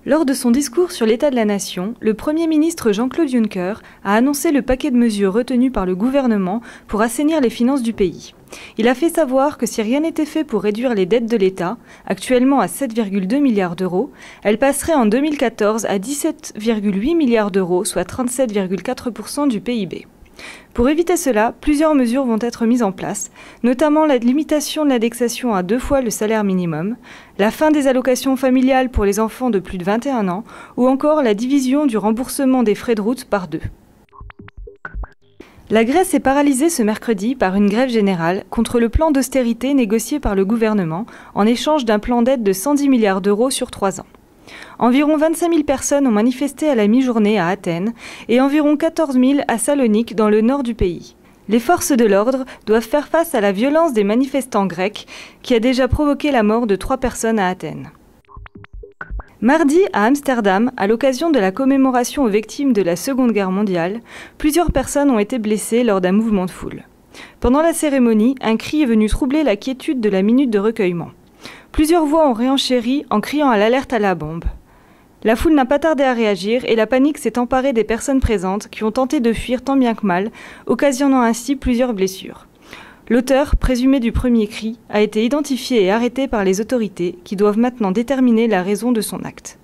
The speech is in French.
Lors de son discours sur l'état de la nation, le Premier ministre Jean-Claude Juncker a annoncé le paquet de mesures retenues par le gouvernement pour assainir les finances du pays. Il a fait savoir que si rien n'était fait pour réduire les dettes de l'État, actuellement à 7,2 milliards d'euros, elles passeraient en 2014 à 17,8 milliards d'euros, soit 37,4% du PIB. Pour éviter cela, plusieurs mesures vont être mises en place, notamment la limitation de l'indexation à 2 fois le salaire minimum, la fin des allocations familiales pour les enfants de plus de 21 ans ou encore la division du remboursement des frais de route par 2. La Grèce est paralysée ce mercredi par une grève générale contre le plan d'austérité négocié par le gouvernement en échange d'un plan d'aide de 110 milliards d'euros sur 3 ans. Environ 25 000 personnes ont manifesté à la mi-journée à Athènes et environ 14 000 à Salonique dans le nord du pays. Les forces de l'ordre doivent faire face à la violence des manifestants grecs qui a déjà provoqué la mort de 3 personnes à Athènes. Mardi, à Amsterdam, à l'occasion de la commémoration aux victimes de la Seconde Guerre mondiale, plusieurs personnes ont été blessées lors d'un mouvement de foule. Pendant la cérémonie, un cri est venu troubler la quiétude de la minute de recueillement. Plusieurs voix ont réenchéri en criant à l'alerte à la bombe. La foule n'a pas tardé à réagir et la panique s'est emparée des personnes présentes qui ont tenté de fuir tant bien que mal, occasionnant ainsi plusieurs blessures. L'auteur, présumé du premier cri, a été identifié et arrêté par les autorités qui doivent maintenant déterminer la raison de son acte.